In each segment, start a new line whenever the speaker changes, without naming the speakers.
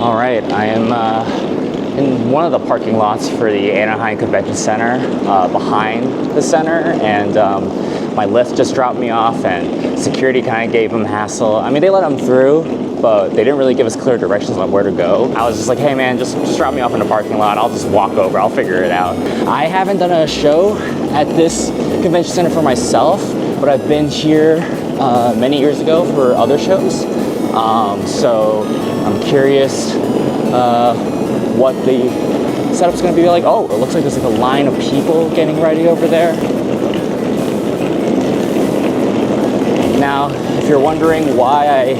All right, I am in one of the parking lots for the Anaheim Convention Center, behind the center, and my Lyft just dropped me off, and security kind of gave them hassle. I mean, they let them through, but they didn't really give us clear directions on where to go. I was just like, hey man, just drop me off in the parking lot. I'll just walk over, I'll figure it out. I haven't done a show at this convention center for myself, but I've been here many years ago for other shows. So I'm curious what the setup's gonna be like. Oh, it looks like there's like a line of people getting ready over there. Now, if you're wondering why I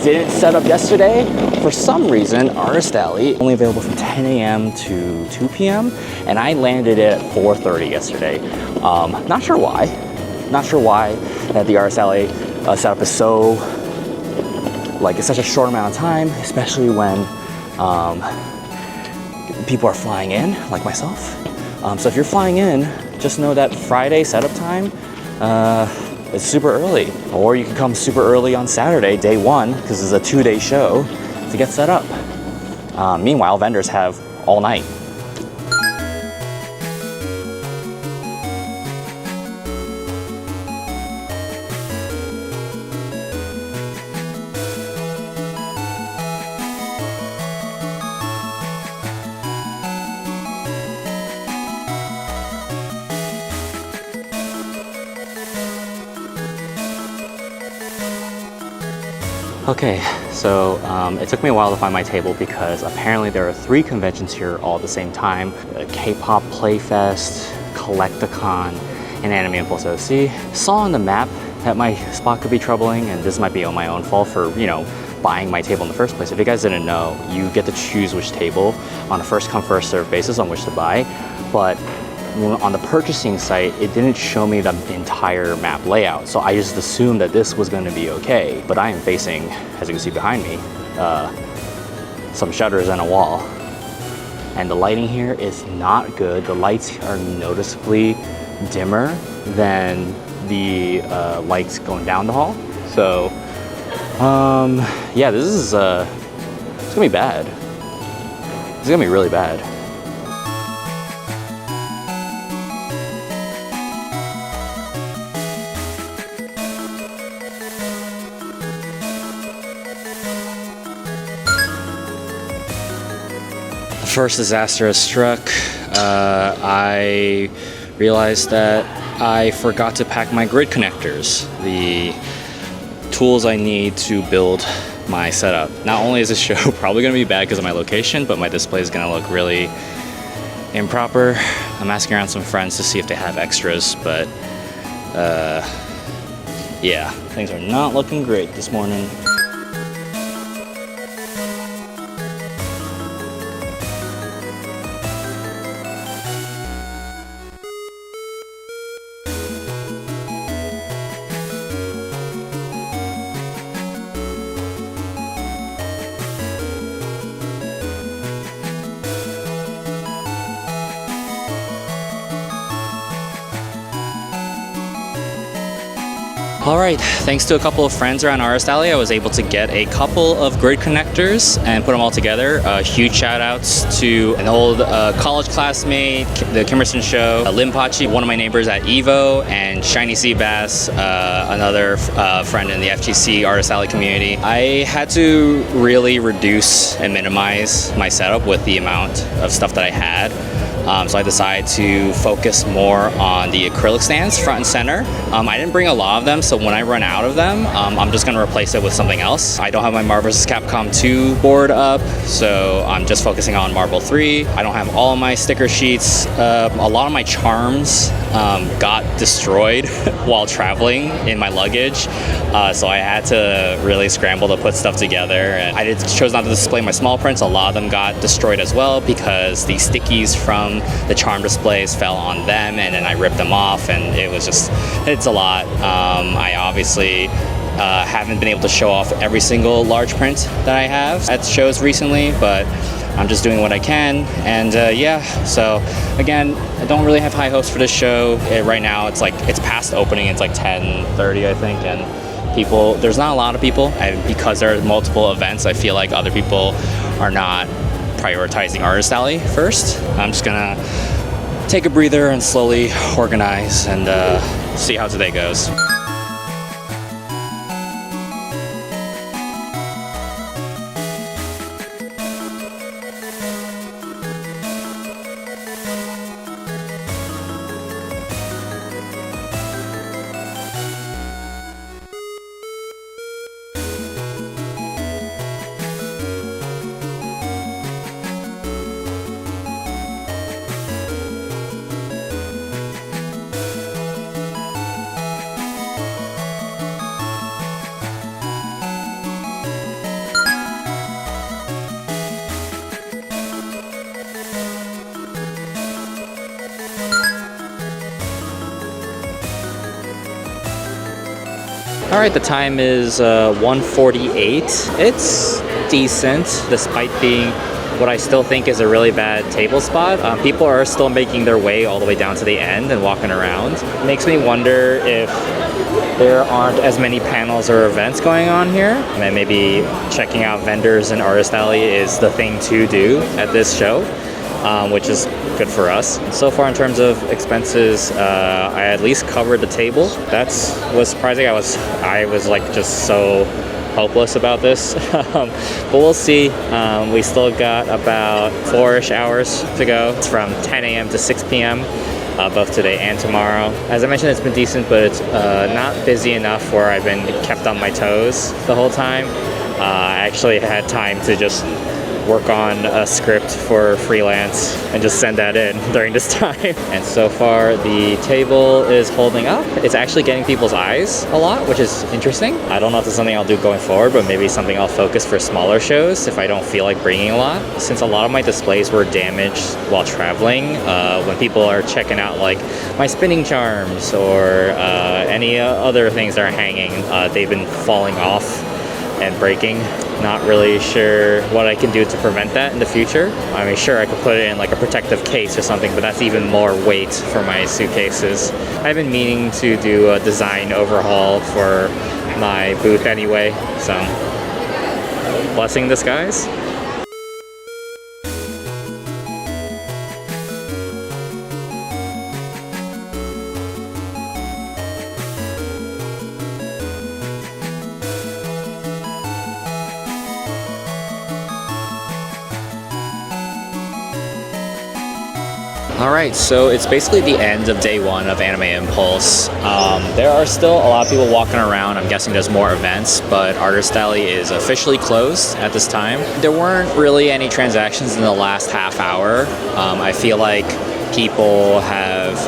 didn't set up yesterday, for some reason, Artist Alley only available from 10 a.m. to 2 p.m. and I landed it at 4:30 yesterday. Not sure why. Not sure why that the Artist Alley setup is so, like, it's such a short amount of time, especially when people are flying in, like myself. So if you're flying in, just know that Friday setup time, it's super early, or you can come super early on Saturday, day one, because it's a 2-day show to get set up. Meanwhile, vendors have all night. Okay, so it took me a while to find my table because apparently there are 3 conventions here all at the same time. K-pop Playfest, Collecticon, and Anime Impulse OC. Saw on the map that my spot could be troubling, and this might be on my own fault for, you know, buying my table in the first place. If you guys didn't know, you get to choose which table on a first come first serve basis on which to buy, but on the purchasing site, it didn't show me the entire map layout. So I just assumed that this was gonna be okay. But I am facing, as you can see behind me, some shutters and a wall. And the lighting here is not good. The lights are noticeably dimmer than the lights going down the hall. So, yeah, this is, it's gonna be bad. It's gonna be really bad. First disaster has struck. I realized that I forgot to pack my grid connectors, the tools I need to build my setup. Not only is this show probably going to be bad because of my location, but my display is going to look really improper. I'm asking around some friends to see if they have extras, but yeah, things are not looking great this morning. All right, thanks to a couple of friends around Artist Alley, I was able to get a couple of grid connectors and put them all together. Huge shout outs to an old college classmate, the Kimmerson Show, Limpachi, one of my neighbors at Evo, and Shiny Seabass, another friend in the FGC Artist Alley community. I had to really reduce and minimize my setup with the amount of stuff that I had. So I decided to focus more on the acrylic stands front and center. I didn't bring a lot of them, so when I run out of them, I'm just gonna replace it with something else. I don't have my Marvel vs. Capcom 2 board up, so I'm just focusing on Marvel 3. I don't have all of my sticker sheets. A lot of my charms got destroyed while traveling in my luggage, so I had to really scramble to put stuff together. And I chose not to display my small prints. A lot of them got destroyed as well because the stickies from the charm displays fell on them, and then I ripped them off, and it was just, it's a lot. I obviously haven't been able to show off every single large print that I have at shows recently, but I'm just doing what I can. And yeah, so again, I don't really have high hopes for this show. Right now it's past opening, it's like 10:30 I think, and there's not a lot of people, and because there are multiple events, I feel like other people are not prioritizing Artist Alley first. I'm just gonna take a breather and slowly organize and see how today goes. All right, the time is 1:48. It's decent, despite being what I still think is a really bad table spot. People are still making their way all the way down to the end and walking around. It makes me wonder if there aren't as many panels or events going on here. And then maybe checking out vendors in Artist Alley is the thing to do at this show, which is good for us. So far in terms of expenses, I at least covered the table. Was surprising. I was like just so hopeless about this. But we'll see. We still got about 4-ish hours to go. It's from 10 a.m. to 6 p.m. Both today and tomorrow. As I mentioned, it's been decent, but it's not busy enough where I've been kept on my toes the whole time. I actually had time to just work on a script for freelance and just send that in during this time. And so far the table is holding up. It's actually getting people's eyes a lot, which is interesting. I don't know if it's something I'll do going forward, but maybe something I'll focus for smaller shows if I don't feel like bringing a lot. Since a lot of my displays were damaged while traveling, when people are checking out like my spinning charms or any other things that are hanging, they've been falling off and breaking. Not really sure what I can do to prevent that in the future. I mean, sure, I could put it in like a protective case or something, but that's even more weight for my suitcases. I've been meaning to do a design overhaul for my booth anyway, so blessing in disguise. Alright, so it's basically the end of day one of Anime Impulse. There are still a lot of people walking around. I'm guessing there's more events, but Artist Alley is officially closed at this time. There weren't really any transactions in the last half hour. I feel like people have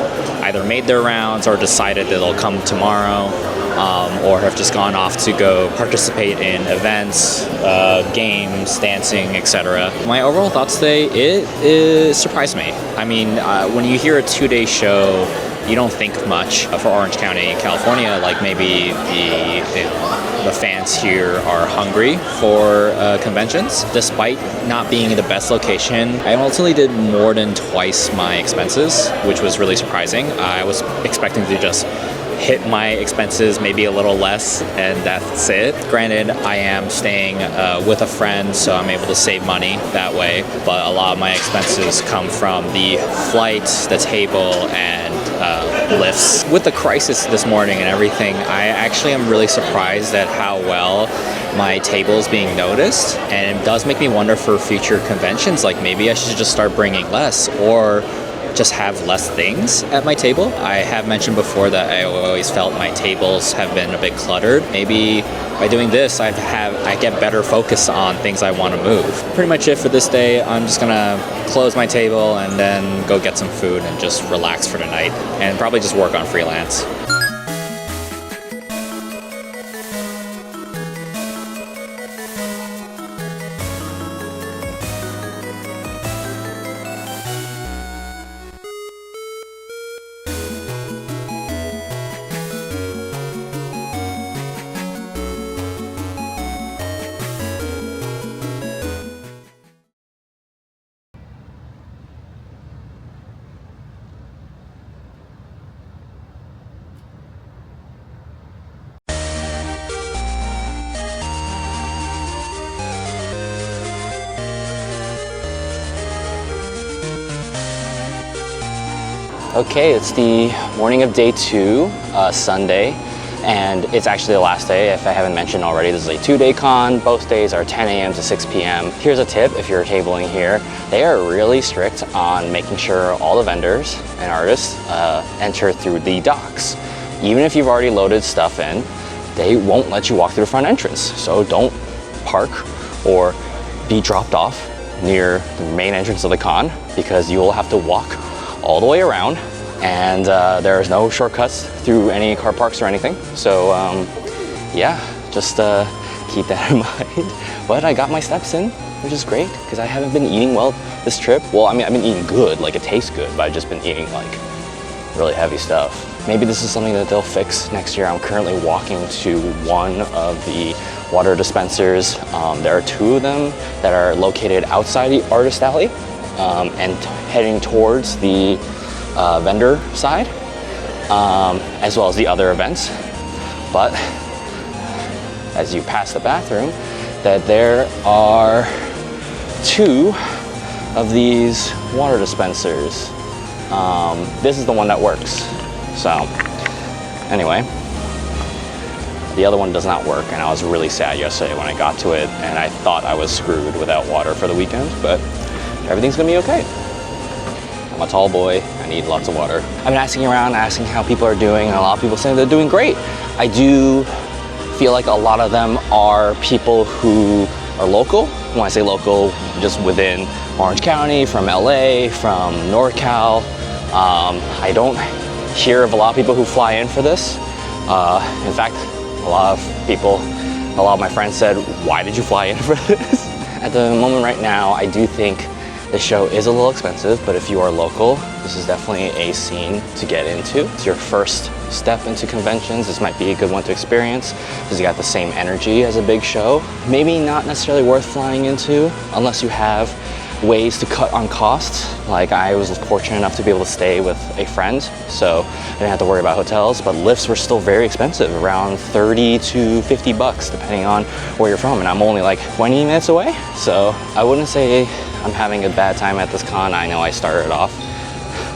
either made their rounds or decided that they'll come tomorrow, or have just gone off to go participate in events, games, dancing, etc. My overall thoughts today, it surprised me. I mean, when you hear a 2-day show, you don't think much for Orange County, California, like maybe the fans here are hungry for conventions. Despite not being the best location, I ultimately did more than twice my expenses, which was really surprising. I was expecting to just hit my expenses maybe a little less, and that's it. Granted, I am staying with a friend, so I'm able to save money that way, but a lot of my expenses come from the flight, the table, and lifts. With the crisis this morning and everything, I actually am really surprised at how well my table is being noticed, and it does make me wonder for future conventions, like maybe I should just start bringing less, or just have less things at my table. I have mentioned before that I always felt my tables have been a bit cluttered. Maybe by doing this, I get better focus on things I want to move. Pretty much it for this day. I'm just gonna close my table and then go get some food and just relax for the night, and probably just work on freelance. Okay, it's the morning of day 2, Sunday, and it's actually the last day. If I haven't mentioned already, this is a 2-day con. Both days are 10 a.m. to 6 p.m. Here's a tip if you're tabling here. They are really strict on making sure all the vendors and artists enter through the docks. Even if you've already loaded stuff in, they won't let you walk through the front entrance. So don't park or be dropped off near the main entrance of the con, because you will have to walk all the way around, and there's no shortcuts through any car parks or anything. So yeah, just keep that in mind. But I got my steps in, which is great, because I haven't been eating well this trip. Well, I mean, I've been eating good, like it tastes good, but I've just been eating like really heavy stuff. Maybe this is something that they'll fix next year. I'm currently walking to one of the water dispensers. There are 2 of them that are located outside the artist alley, and heading towards the vendor side, as well as the other events. But as you pass the bathroom, that there are 2 of these water dispensers. This is the one that works. So anyway, the other one does not work, and I was really sad yesterday when I got to it, and I thought I was screwed without water for the weekend, but everything's gonna be okay. I'm a tall boy, I need lots of water. I've been asking around, asking how people are doing, and a lot of people saying they're doing great. I do feel like a lot of them are people who are local. When I say local, just within Orange County, from LA, from NorCal. I don't hear of a lot of people who fly in for this. In fact, a lot of my friends said, why did you fly in for this? At the moment right now, I do think the show is a little expensive, but if you are local, this is definitely a scene to get into. It's your first step into conventions. This might be a good one to experience because you got the same energy as a big show. Maybe not necessarily worth flying into unless you have ways to cut on costs. Like I was fortunate enough to be able to stay with a friend, so I didn't have to worry about hotels, but lifts were still very expensive, around 30 to 50 bucks depending on where you're from, and I'm only like 20 minutes away. So I wouldn't say I'm having a bad time at this con. I know I started off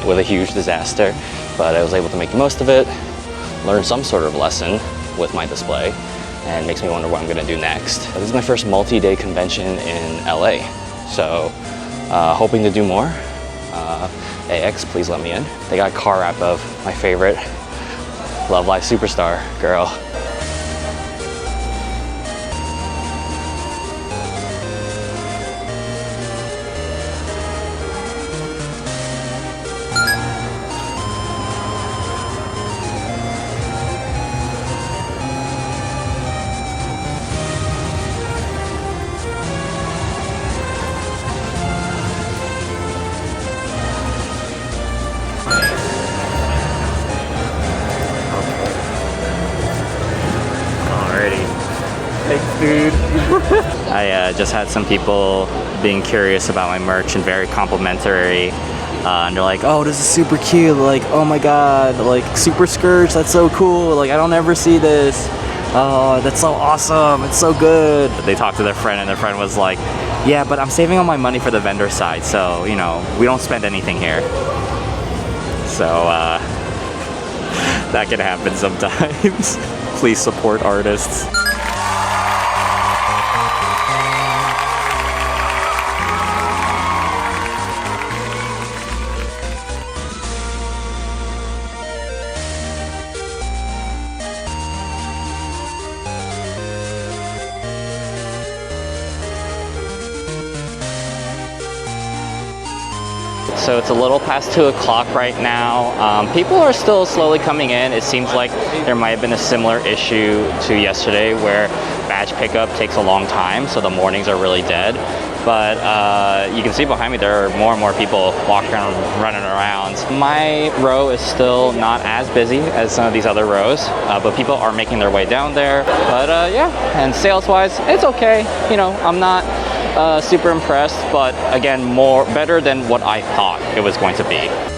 with a huge disaster, but I was able to make the most of it, learn some sort of lesson with my display, and makes me wonder what I'm gonna do next. This is my first multi-day convention in LA, so hoping to do more. AX, please let me in. They got a car wrap of my favorite Love Live superstar girl.
Thanks, dude.
I just had some people being curious about my merch and very complimentary. And they're like, oh, this is super cute. Like, oh my God, like Super Scourge, that's so cool. Like, I don't ever see this. Oh, that's so awesome. It's so good. They talked to their friend, and their friend was like, yeah, but I'm saving all my money for the vendor side. So, you know, we don't spend anything here. So, that can happen sometimes. Please support artists. So it's a little past 2 o'clock right now. People are still slowly coming in. It seems like there might have been a similar issue to yesterday where badge pickup takes a long time, so the mornings are really dead. But you can see behind me there are more and more people walking around, running around. My row is still not as busy as some of these other rows, but people are making their way down there. But yeah, and sales-wise, it's okay. You know, I'm not super impressed, but again, better than what I thought it was going to be.